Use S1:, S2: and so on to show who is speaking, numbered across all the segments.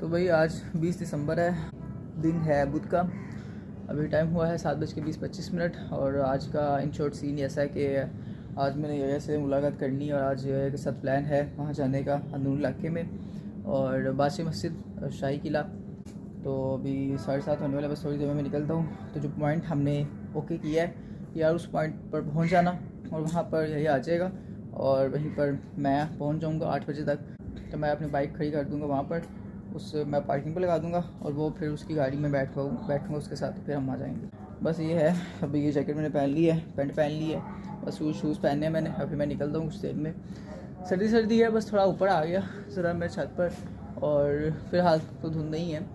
S1: तो भाई आज 20 दिसंबर है, दिन है बुध का। अभी टाइम हुआ है 7:20-25 और आज का इन शॉर्ट सीन ऐसा है कि आज मैंने यया से मुलाकात करनी है और आज यया के साथ प्लान है वहाँ जाने का अंदरूनी इलाके में और बादशाही मस्जिद शाही किला। तो अभी 7:30 होने वाला, बस थोड़ी देर में मैं निकलता हूँ। तो जो पॉइंट हमने ओके किया है यार, उस पॉइंट पर पहुँच जाना और वहाँ पर यया आ जाएगा और वहीं पर मैं पहुँच जाऊँगा 8 बजे तक। तो मैं अपनी बाइक खड़ी कर दूँगा वहाँ पर, उससे मैं पार्किंग पर लगा दूँगा और वो फिर उसकी गाड़ी में बैठूँगा उसके साथ, फिर हम आ जाएंगे। बस ये है। अभी ये जैकेट मैंने पहन ली है, पैंट पहन ली है, बस शूज़ पहने हैं मैंने। अभी मैं निकलता हूँ कुछ देर में। सर्दी है, बस थोड़ा ऊपर आ गया ज़रा मैं छत पर, और फिलहाल तो धुंध नहीं है।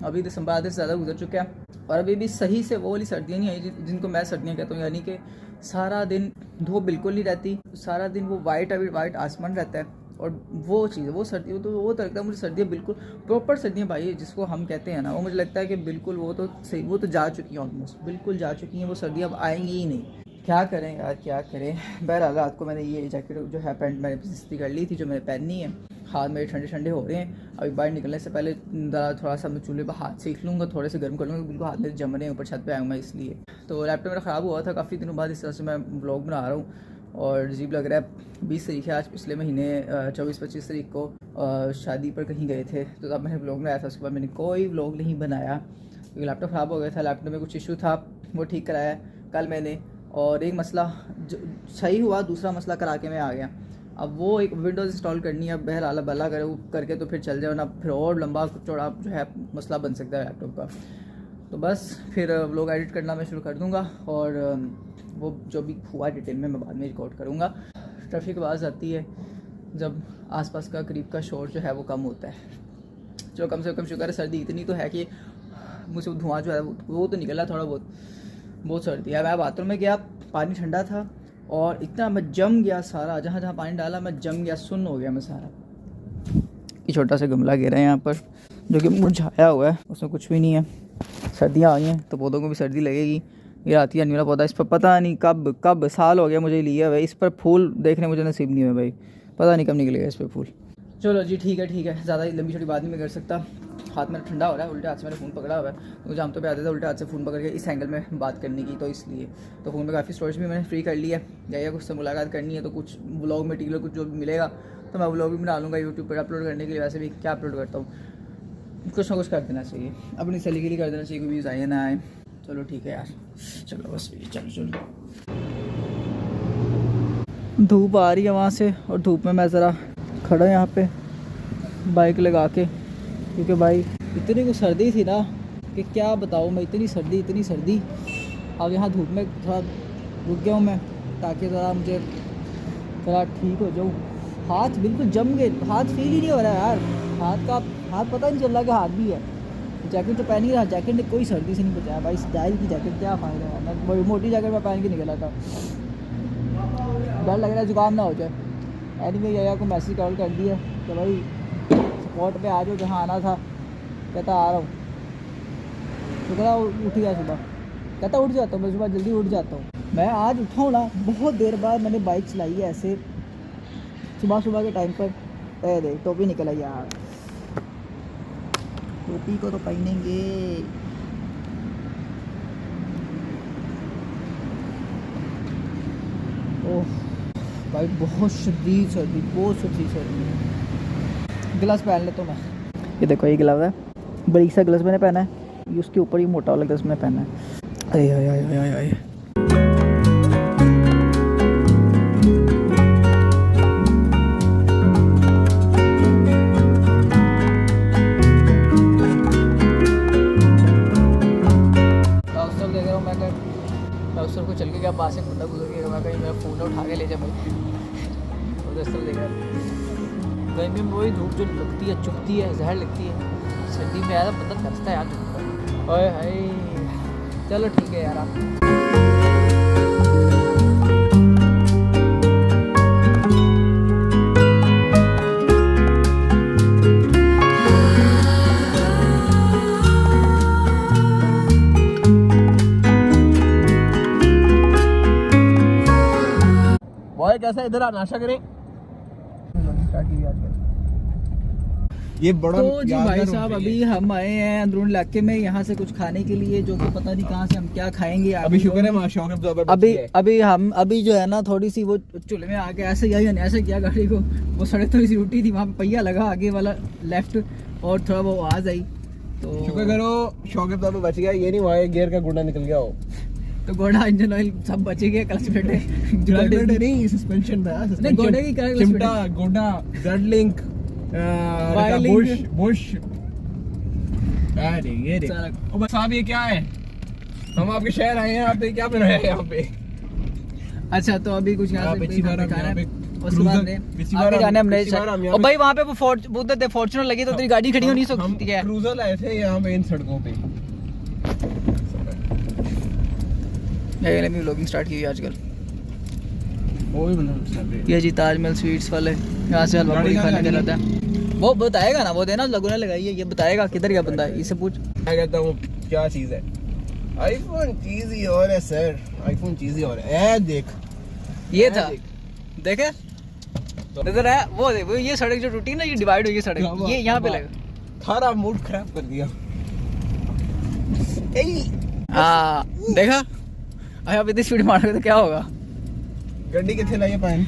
S1: अभी दिसंबर आधे से ज़्यादा गुजर चुका है और अभी भी सही से वो वाली सर्दियाँ नहीं आई जिनको मैं सर्दियाँ कहता हूँ, यानी कि सारा दिन धूप बिल्कुल नहीं रहती, सारा दिन वो वाइट आसमान रहता है। और वो चीज़ वो सर्दी, तो वो तो लगता है मुझे सर्दियाँ बिल्कुल प्रॉपर सर्दियाँ भाई जिसको हम कहते हैं ना, वो मुझे लगता है कि बिल्कुल वो तो सही, वो तो जा चुकी हैं, ऑलमोस्ट बिल्कुल जा चुकी हैं। वो सर्दियाँ अब आएंगी ही नहीं। क्या करें यार, क्या करें। बहरहाल रात को मैंने ये जैकेट जो है पैंट मैंने इस्त्री कर ली थी जो मैंने पहननी है। हाथ मेरे ठंडे हो रहे हैं। अभी बाहर निकलने से पहले थोड़ा सा मैं चूल्हे पर हाथ सेक लूँगा, थोड़े से गर्म कर लूँगा, बिल्कुल हाथ मेरे जम रहे हैं, ऊपर छत पे आऊँगा इसलिए। तो लैपटॉप मेरा ख़राब हुआ था काफ़ी दिनों बाद, इस तरह से मैं ब्लॉग बना रहा हूँ और अजीब लग रहा है। 20 तारीख है आज, पिछले महीने 24-25 तारीख को शादी पर कहीं गए थे, तो तब मैंने ब्लॉग बनाया था। उसके बाद मैंने कोई ब्लॉग नहीं बनाया क्योंकि लैपटॉप ख़राब हो गया था। लैपटॉप में कुछ इशू था, वो ठीक कराया कल मैंने, और एक मसला सही हुआ, दूसरा मसला करा के मैं आ गया। अब वो एक विंडोज़ इंस्टॉल करनी है, बहरहाल भला करके तो फिर चल जाए ना, फिर और लंबा चौड़ा जो है मसला बन सकता है लैपटॉप का। तो बस फिर व्लॉग एडिट करना मैं शुरू कर दूंगा और वो जो भी हुआ डिटेल में मैं बाद में रिकॉर्ड करूँगा। ट्रैफिक आवाज़ आती है जब आसपास का करीब का शोर जो है वो कम होता है। जो कम से कम शुक्र है सर्दी इतनी तो है कि मुझे धुआं जो है वो तो निकला थोड़ा बहुत सर्दी है। मैं बाथरूम में गया, पानी ठंडा था और इतना मैं जम गया सारा, जहाँ जहाँ पानी डाला मैं जम गया, सुन्न हो गया मैं सारा। ये छोटा सा गमला गिरा है यहाँ पर जो कि मुरझाया हुआ है, उसमें कुछ भी नहीं है। सर्दियाँ आई हैं तो पौधों को भी सर्दी लगेगी। ये आती है नीला पौधा, इस पर पता नहीं कब साल हो गया मुझे लिया हुआ, इस पर फूल देखने मुझे नसीब नहीं हुआ भाई, पता नहीं कब निकलेगा इस पर फूल। चलो जी ठीक है, ज़्यादा लंबी छोटी बात नहीं मैं कर सकता। हाथ में ठंडा हो रहा है, उल्टे हाथ से मैंने फ़ोन पकड़ा हुआ है। मुझे आमतौर पे आदत है उल्टे हाथ से फ़ोन पकड़ के इस एंगल में बात करने की, तो इसलिए तो फ़ोन में काफ़ी स्टोरेज भी मैंने फ्री कर लिया है। या कुछ से मुलाकात करनी है तो कुछ व्लॉग मटीरियल कुछ जो भी मिलेगा तो मैं व्लॉग भी बना लूँगा यूट्यूब पर अपलोड करने के लिए। वैसे भी क्या अपलोड करता हूँ, कुछ ना कुछ कर देना चाहिए, अपनी सलीके के लिए कर देना चाहिए, कोई व्यूज़ आए ना आए। चलो ठीक है यार, चलो बस चलो। धूप आ रही है वहाँ से और धूप में मैं ज़रा खड़ा यहाँ पे बाइक लगा के, क्योंकि भाई इतनी कुछ सर्दी थी ना कि क्या बताऊँ मैं, इतनी सर्दी। अब यहाँ धूप में थोड़ा रुक गया हूँ मैं ताकि ज़रा मुझे थोड़ा ठीक हो जाऊँ। हाथ बिल्कुल जम गए, हाथ फील ही नहीं हो रहा है यार, हाथ पता नहीं चल रहा कि हाथ भी है। जैकेट तो पहन ही रहा, जैकेट ने कोई सर्दी से नहीं बचाया भाई, स्टाइल की जैकेट क्या फ़ायदा है। मैं मोटी जैकेट में पहन के निकला था, डर लग रहा है जुकाम ना हो जाए। एनीवे यया को मैसेज कॉल कर दिया कि भाई स्पॉट पे आ जाओ जहाँ आना था, कहता आ रहा हूँ। शुक्र उठ गया सुबह, कहता उठ जाता हूँ मैं, सुबह जल्दी उठ जाता हूँ। मैं आज उठा हूँ ना, बहुत देर बाद मैंने बाइक चलाई है ऐसे सुबह के टाइम पर। देख टोपी निकला यार, टोपी को तो पहनेंगे। ओह भाई बहुत शदीद सर्दी, ग्लव्स पहन लेता हूँ मैं। ये देखो ये ग्लव है, बड़ी सा ग्लव्स मैंने पहना है, ये उसके ऊपर ही मोटा वाला ग्लव्स मैंने पहना है। आए उसको को चल के क्या पास से खुदा गुजर के मैं कहीं मेरा फ़ोन उठा के ले जाए भाई, तो इस तरह देख रहा। गर्मी में वही धूप जो लगती है, चुभती है, जहर लगती है। सर्दी में यार बंदा तरसता है यार धूप पर। ओए हाय, चलो ठीक है यार आप कैसा इधर आ नाशा करें।
S2: ये बड़ा
S1: तो जी भाई साहब अभी हम आए हैं अंदरून इलाके में यहाँ से कुछ खाने के लिए, जो कि पता नहीं कहाँ से हम क्या खाएंगे।
S2: अभी शुक्र है माशाल्लाह
S1: अभी जो है ना थोड़ी सी वो चूल्हे में आके ऐसे ऐसे किया गाड़ी को, वो सड़क थोड़ी सी उल्टी थी, वहाँ पे पहिया लगा आगे वाला लेफ्ट और थोड़ा वो आवाज आई तो
S2: शुक्र करो शौकत साहब बच गया। ये नहीं हुआ गियर का गुंडा निकल गया हो
S1: तो घोड़ा इंजन ऑयल सब बचे गए। क्लच प्लेट
S2: नहीं सस्पेंशन था,
S1: नहीं घोड़े की क्या
S2: चिमटा गोंडा जेड लिंक बुश अरे ये देख ओ बस साहब ये क्या है? हम आपके शहर आए हैं, आप क्या बनाया है यहाँ पे?
S1: अच्छा तो अभी कुछ यहाँ से
S2: पिछली बार
S1: आगे जाने हमने और भाई वहाँ पे वो उधर फॉर्च्यूनर लगी तो तेरी गाड़ी खड़ी हो नहीं सकती है।
S2: क्रूजर लाए थे यहाँ पे इन सड़कों पे।
S1: मैंने व्लॉगिंग स्टार्ट की आजकल।
S2: वो भी मतलब
S1: ये जी ताजमहल स्वीट्स वाले, यहाँ से हलवा पूरी खाने का रहता है। वो बताएगा ना, वो देना लगुना लगाई है, ये बताएगा किधर क्या बंदा है, इससे पूछ।
S2: मैं कहता हूँ क्या चीज है? आईफोन चीज ही और है सर, आईफोन चीज ही और है। देख
S1: ये था, देखे इधर है वो ये सड़क जो टूटी ना, ये डिवाइड हुई है सड़क, ये यहाँ पे लगा।
S2: थारा मूड खराब कर दिया।
S1: हाँ देखा, अब इतनी स्पीड मारोगे तो क्या होगा।
S2: गड्डी कितने लाइए पाइन?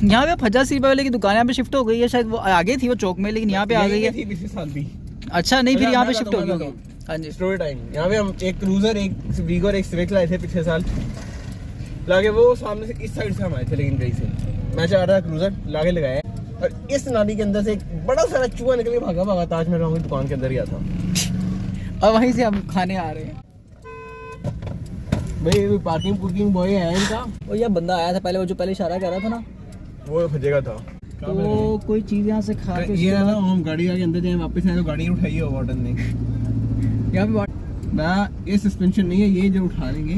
S1: यहाँ पे 50 रुपए वाले की दुकान यहाँ पे शिफ्ट हो गई है, शायद वो आगे थी वो चौक में, लेकिन यहाँ पे आ गई है।
S2: पिछले साल भी।
S1: अच्छा नहीं, फिर यहाँ पे शिफ्ट हो गई। हाँ जी
S2: स्टोरी टाइम। यहाँ पे हम एक क्रूजर, एक वीगो और एक स्विफ्ट लाए थे पिछले साल। लाके वो सामने से इस साइड से हम आए थे, लेकिन कहीं से मैं चाह रहा था क्रूजर लाके लगाया, और इस नाली के अंदर से एक बड़ा सारा चूहा निकल के भागा ताजमहल की दुकान के अंदर गया था,
S1: और वहीं से हम खाने आ रहे हैं।
S2: भाई पार्किंग बॉय है इनका।
S1: वो ये बंदा आया था पहले, वो जो पहले इशारा कर रहा था ना, वो
S2: फंसेगा था।
S1: तो कोई चीज यहाँ से खा के
S2: ये ना हम गाड़ी आगे अंदर जाए वापस आए तो गाड़ी उठाई है वार्डन ने यहाँ पे। ना ये सस्पेंशन नहीं है, ये जो उठा लेंगे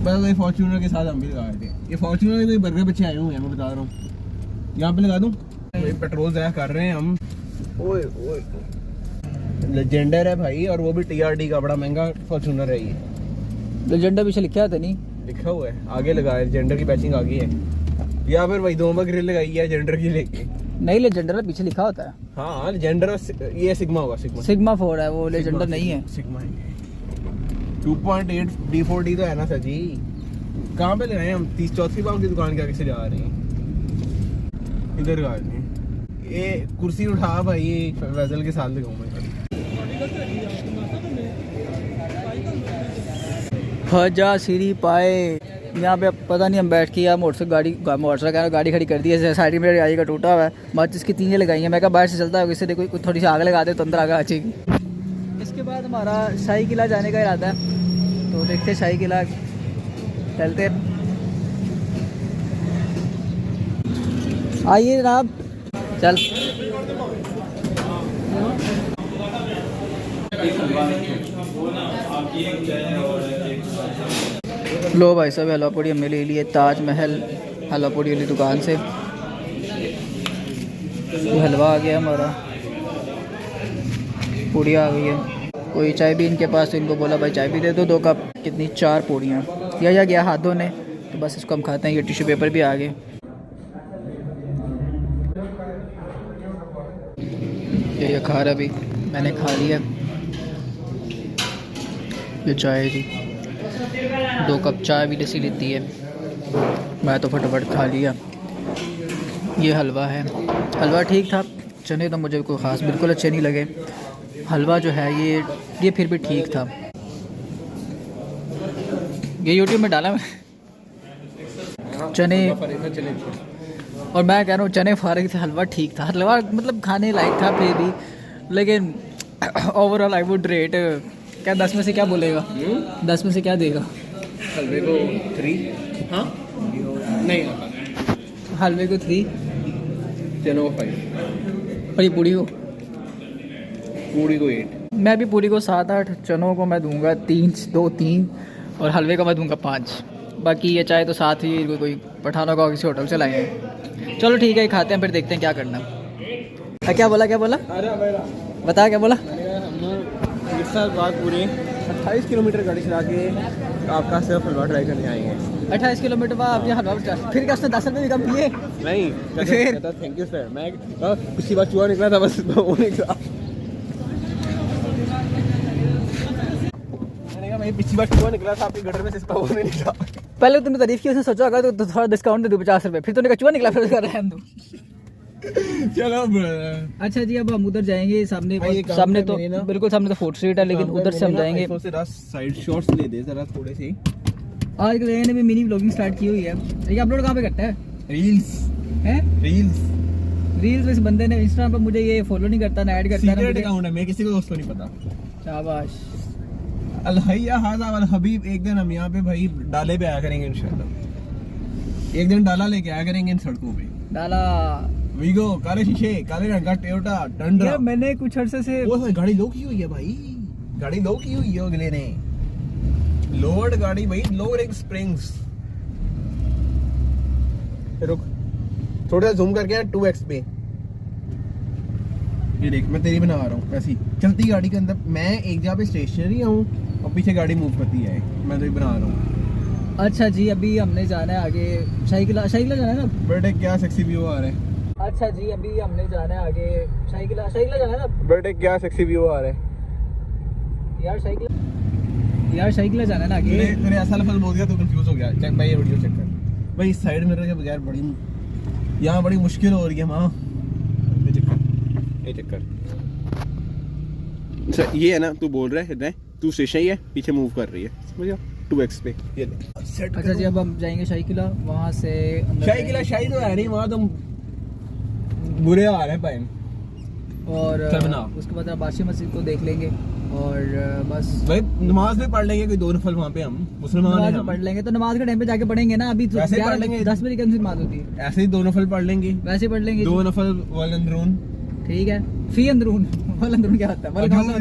S2: बस। ये फॉर्च्यूनर के साथ हम भी लगा रहे थे। ये फॉर्च्यूनर के कोई बर्गर बच्चे आए हुए हैं, मैं बता रहा हूँ। यहाँ पे लगा दूँ, पेट्रोल ज़ाया कर रहे हैं हम। ओए ओए लेजेंडर है भाई, और वो भी TRD का बड़ा महंगा फॉर्च्यूनर है। ये
S1: लेजेंडर पीछे लिखा था नहीं,
S2: लिखा हुआ है आगे लगा है, लेजेंडर की बैचिंग आ गई है, या फिर वही 2 नंबर ग्रिल लगाई है जेंडर की लेके। नहीं
S1: लेजेंडर पीछे लिखा होता है।
S2: हाँ लेजेंडर ये सिग्मा होगा,
S1: सिग्मा 4 है वो, लेजेंडर नहीं है।
S2: सिग्मा है 2.8 D4D तो है ना सर जी। कहाँ पे लगाए हम? 34 बाम की दुकान के आगे से जा रहे हैं, इधर गा रहे हैं। ये कुर्सी उठा भाई, ये वैजल के साथ लगाऊंगा।
S1: खजा सीरी पाए यहाँ पे, पता नहीं हम बैठ के या मोटरसाइकिल गाड़ी खड़ी कर दी है। साइड में गाड़ी का टूटा हुआ है, माचिस की तीनें लगाई हैं। मैं कहा बाहर से चलता है, इससे देखो थोड़ी सी आग लगा दे तो अंदर आग आएगी। इसके बाद हमारा शाही किला जाने का इरादा है, तो देखते हैं शाही किला चलते। आइए जनाब, चल लो भाई साहब, हलवा पूड़ी हमने ले लिए ताजमहल हलवा पूड़ी वाली दुकान से। ये हलवा आ गया हमारा, पूड़ी आ गई है। कोई चाय भी इनके पास, तो इनको बोला भाई चाय भी दे दो 2 कप। कितनी 4 पूड़ियाँ या गया हाथ धोने, तो बस इसको हम खाते हैं। ये टिश्यू पेपर भी आ गए। ये खा रहा भी, मैंने खा लिया। ये चाय जी 2 कप चाय भी जैसी लेती है, मैं तो फटाफट खा लिया। ये हलवा है, हलवा ठीक था। चने तो मुझे कोई ख़ास बिल्कुल अच्छे नहीं लगे। हलवा जो है ये फिर भी ठीक था। ये यूट्यूब में डाला मैं चने, और मैं कह रहा हूँ चने फारिग थे, हलवा ठीक था। हलवा मतलब खाने लायक था फिर भी, लेकिन ओवरऑल आई वुड रेट, क्या 10 में से क्या बोलेगा? 10 में से क्या देगा?
S2: हलवे को 3। हाँ नहीं,
S1: हलवे को 3,
S2: चनों को 5,
S1: और ये पूड़ी को
S2: 8।
S1: मैं भी पूड़ी को 7-8, चनों को मैं दूंगा 3, और हलवे को मैं दूंगा 5। बाकी ये चाहे तो साथ ही कोई पठानों का किसी होटल से लाए हैं। चलो ठीक है, खाते हैं, फिर देखते हैं क्या करना। क्या बोला बता, क्या बोला?
S2: बात पूरे 28 किलोमीटर गाड़ी चला के आपका सिर्फ हलवा ट्राई करने आए हैं।
S1: 28 किलोमीटर बाद आप यहाँ हलवा फिर क्या उसने 10 रुपये भी कम किए?
S2: नहीं
S1: फिर?
S2: कहता थैंक यू सर। मैं पिछली बार चूहा निकला था बस वो निकला। मैंने कहा भाई पिछली बार चूहा निकला था आपके गटर में सिस्पा वो नहीं निकला।
S1: पहले तुमने तारीफ की, उसने सोचा होगा तो थोड़ा डिस्काउंट दे दूँ 50 रुपये, फिर तूने कहा चूहा निकला, फिर उसका रहने दो।
S2: चलो ब्रदर।
S1: अच्छा जी, अब हम उधर जाएंगे सामने।
S2: भाई, ये काम
S1: सामने
S2: कर
S1: तो
S2: मेरे ना।
S1: बिल्कुल सामने तो फोर्ट स्ट्रीट है, लेकिन उधर से हम जाएंगे।
S2: से साइड शॉट्स ले दे जरा थोड़े से।
S1: आज के ने भी मिनी व्लॉगिंग स्टार्ट की हुई है। ये अपलोड कहाँ पे करता है?
S2: रील्स
S1: हैं?
S2: रील्स
S1: इस बंदे ने इंस्टाग्राम पर मुझे ये फॉलो नहीं करता ना ऐड करता है ना
S2: सीक्रेट
S1: मुझे।
S2: अकाउंट है, मैं किसी को दोस्त को नहीं पता।
S1: शाबाश।
S2: अलहैया हाजा वाल हबीब। एक दिन हम यहाँ पे भाई डाले पे आया करेंगे इंशाल्लाह। एक दिन डाला लेके आया करेंगे इन सड़कों पे।
S1: डाला
S2: वीगो, काले शीशे, काले रंग का टोयोटा टंड्रा।
S1: यार मैंने कुछ अर्से से
S2: वो गाड़ी लो की हुई है भाई, गाड़ी लो की हुई है अगले ने। लोअर्ड गाड़ी भाई, लो रिग स्प्रिंग्स। रुक थोड़ा सा जूम करके 2x पे ये देख, मैं तेरी बना रहा हूँ ऐसी चलती गाड़ी के अंदर। मैं एक जगह पे स्टेशनरी हूँ और पीछे गाड़ी मूव करती है, मैं तो ये बना रहा हूँ।
S1: अच्छा जी, अभी हमने जाना है आगे शाही किला जाना है ना
S2: बेटे। क्या सेक्सी व्यू आ रहा है।
S1: अच्छा जी, अभी हमने जाना है आगे शाही किला जाना है ना
S2: बेटे। क्या सेक्सी व्यू आ रहा है
S1: यार। शाही किला जाना है ना आगे।
S2: तेरे ऐसा लफ्ज़ बोल दिया तो कंफ्यूज हो गया। चेक भाई, ये वीडियो चेक कर भाई। साइड मिरर के बगैर बड़ी यहाँ बड़ी मुश्किल हो रही है माँ। ये चक्कर अच्छा ये है ना, तू बोल रहा है तू स्टेशन ही है, पीछे मूव कर रही है, समझ गया 2x पे ये ले।
S1: अच्छा जी, अब हम जाएंगे शाही किला, वहाँ से
S2: शाही तो है नहीं वहाँ, तुम बुरे आ रहे हैं पाइन।
S1: और
S2: चलना।
S1: उसके बाद बादशाही मस्जिद को देख लेंगे और बस
S2: भाई नमाज भी पढ़ लेंगे कोई 2 नफल वहाँ पे। हम मुसलमान हैं,
S1: नमाज
S2: हम
S1: पढ़ लेंगे तो नमाज के टाइम पे जाके पढ़ेंगे ना। अभी तो
S2: वैसे ही पढ़ लेंगे।
S1: 10 बजे कौन सी नमाज होती है?
S2: ऐसे ही 2 नफल पढ़ लेंगे,
S1: वैसे पढ़ लेंगे
S2: 2 नफल वल अंदरून।
S1: ठीक है। फी अंदरून वल अंदरून क्या होता है? वल कहाँ से होता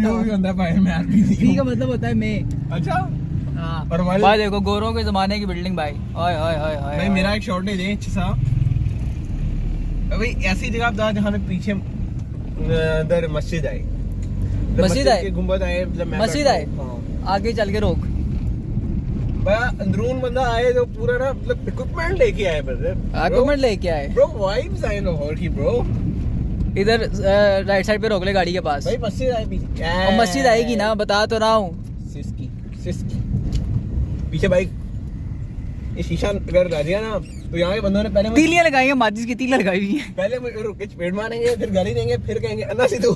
S1: है? फी का मतलब होता है मैं।
S2: अच्छा
S1: हाँ।
S2: और
S1: भाई देखो गोरों के जमाने की बिल्डिंग भाई। ओए ओए ओए ओए
S2: भाई मेरा एक शॉट नहीं दे अच्छा सा भाई। ऐसी जगह आप जहाँ पे पीछे इधर मस्जिद आए, गुंबद आए,
S1: मस्जिद आए, आगे चल के रोक।
S2: अंदरून बंदा आए तो पूरा ना मतलब इक्विपमेंट लेके आए ब्रदर।
S1: इक्विपमेंट लेके आए
S2: ब्रो, वाइब्स आए लाहौर की ब्रो।
S1: इधर राइट साइड पे रोक ले गाड़ी के पास।
S2: भाई मस्जिद आए पीछे।
S1: और मस्जिद आएगी ना, बता तो रहा हूँ।
S2: सिस्की पीछे बाइक। ये शीशा अगर लग गया ना तो यहाँ के बंदों ने पहले
S1: तीलियां लगाई हैं, माचिस की तीलियां लगाई हुई हैं।
S2: पहले रुक के चपेट मारेंगे, फिर गाली देंगे, फिर कहेंगे अन्ना सीधो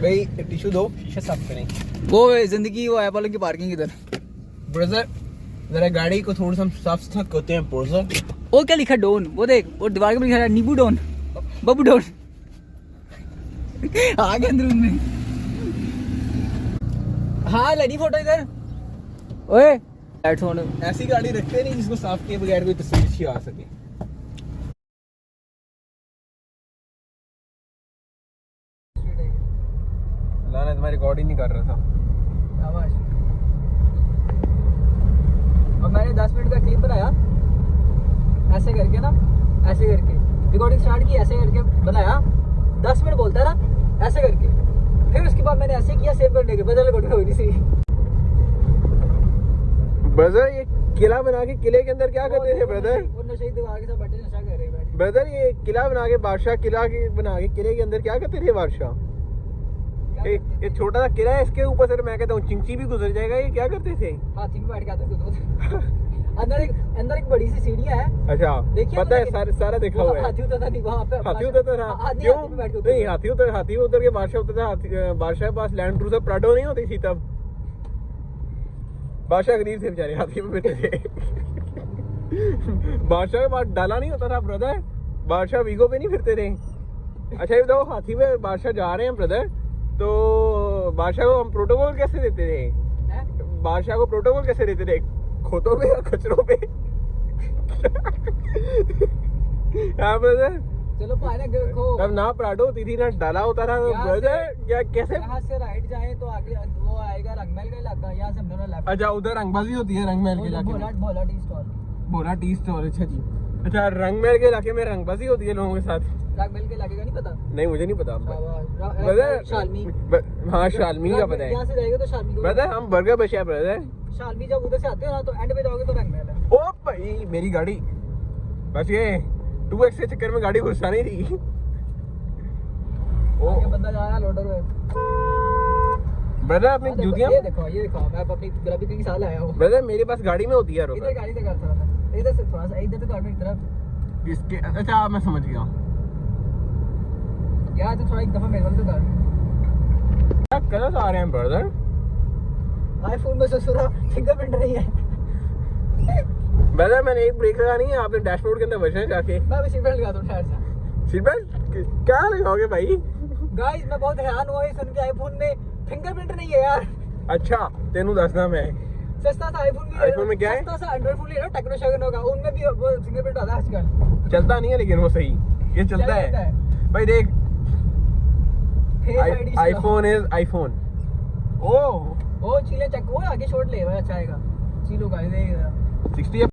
S2: भाई टिश्यू दो, शीशा साफ करें।
S1: वो जिंदगी वो ऐप वालों की पार्किंग इधर।
S2: ब्रदर जरा गाड़ी को थोड़ा सा साफ सुथरा करते हैं ब्रदर।
S1: वो क्या लिखा डोन, वो देख, वो दीवार के लिखा है नींबू डोन, बबू डोन। आगे अंदर में। हाँ लेनी फोटो इधर। ओए हेडफोन।
S2: ऐसी गाड़ी रखते नहीं जिसको साफ किए बगैर कोई तस्वीर अच्छी आ सके। लाना तुम्हारी रिकॉर्ड ही नहीं कर रहा था।
S1: और मैंने 10 मिनट का क्लिप बनाया ऐसे करके ना, ऐसे करके रिकॉर्डिंग स्टार्ट की, ऐसे करके बनाया। 10 मिनट बोलता ना ऐसे करके, फिर उसके बाद मैंने ऐसे किया सेव करने के, बदल रिकॉर्डिंग हो रही थी।
S2: ब्रदर ये किला बना के किले के अंदर क्या करते थे ब्रदर?
S1: वो नशे दीवार के साथ बैठे नशा कर रहे हैं।
S2: ब्रदर ये किला बना के बादशाह किला के बना के किले के अंदर क्या करते थे बादशाह? ये छोटा सा किला है, इसके ऊपर से मैं कहता हूँ चिंची भी गुजर जाएगा। ये क्या करते थे?
S1: हाथी में बैठ के आते थे। अंदर एक बड़ी सी सीढ़ियाँ है।
S2: अच्छा
S1: देखिए
S2: पता है, सारा देखा हुआ है।
S1: हाथी उतरता नहीं वहाँ पे,
S2: हाथी उतरता था क्यों? नहीं हाथी उतर के बादशाह उतरता था। बादशाह के पास लैंड क्रूजर प्राडो नहीं होती थी तब। बादशाह गरीब थे बेचारे, हाथी में बैठे थे। बादशाह के पास डाला नहीं होता था ब्रदर, बादशाह वीगो पे नहीं फिरते थे। अच्छा ये बताओ, हाथी में बादशाह जा रहे हैं ब्रदर, तो बादशाह को हम प्रोटोकॉल कैसे देते थे? बादशाह को प्रोटोकॉल कैसे देते थे? खोतों पे या कचरों पे? हाँ ब्रदर।
S1: चलो पानी देखो,
S2: तब ना प्राडो होती थी ना डाला होता था ब्रदर। क्या कैसे?
S1: यहाँ से राइट जाए तो आगे वो आएगा रंगमहल का इलाका, यहाँ से हम दोनों लेफ्ट।
S2: अच्छा उधर रंगबाजी होती है रंगमहल के इलाके में।
S1: भोला टी स्टॉल।
S2: भोला टी स्टॉल, अच्छा जी। अच्छा रंगमहल के इलाके में रंगबाजी होती है लोगों के साथ?
S1: रंगमहल के इलाके का नहीं पता?
S2: नहीं मुझे नहीं पता
S1: शालमी।
S2: हाँ शालमी का पता है।
S1: यहाँ से जाएगा तो शालमी को।
S2: ब्रदर हम बर्गर बचा ब्रदर,
S1: शालमी जब उधर से आते हो ना तो एंड पे जाओगे तो बैंक में है।
S2: ओ भाई मेरी गाड़ी बस ये 2x के चक्कर में गाड़ी घुसा नहीं रही। ओ
S1: ये बंदा जा रहा है लोडर में।
S2: ब्रदर अपनी जूतियां
S1: ये देखो मैं अपनी गुलाबी के साथ आया हूँ।
S2: ब्रदर मेरे पास गाड़ी में होती है यार
S1: इधर गाड़ी से करता था, इधर से थोड़ा सा इधर से गाड़ी की तरफ।
S2: किसके अच्छा मैं समझ गया
S1: यार तो थोड़ा एक दफा मेरे से कर।
S2: क्या कलर आ रहे हैं ब्रदर?
S1: आईफोन में ससुरा फिंगरप्रिंट नहीं है।
S2: ब्रदर मैंने एक ब्रेक लगानी है, आपने डैशबोर्ड के अंदर बचना जाके।
S1: मैं अभी सीट बेल्ट लगा दूं ठहर से।
S2: सीट बेल्ट क्या लगाओगे भाई?
S1: गाइस मैं बहुत हैरान हुआ ये सुन के, आईफोन में फिंगरप्रिंट नहीं है यार।
S2: अच्छा तेनू दसना मैं
S1: सस्ता सा आईफोन भी,
S2: आईफोन में क्या है?
S1: सस्ता सा एंड्रॉइड फोन ले लो टेक्नो शगनो का, उनमें भी वो फिंगरप्रिंट आता है आजकल।
S2: चलता नहीं है लेकिन वो सही ये चलता है भाई। देख आईफोन इज आईफोन। ओ
S1: चीले चेक वो आगे शॉट ले भाई, अच्छा आएगा। चीलो गाइस देख
S2: 60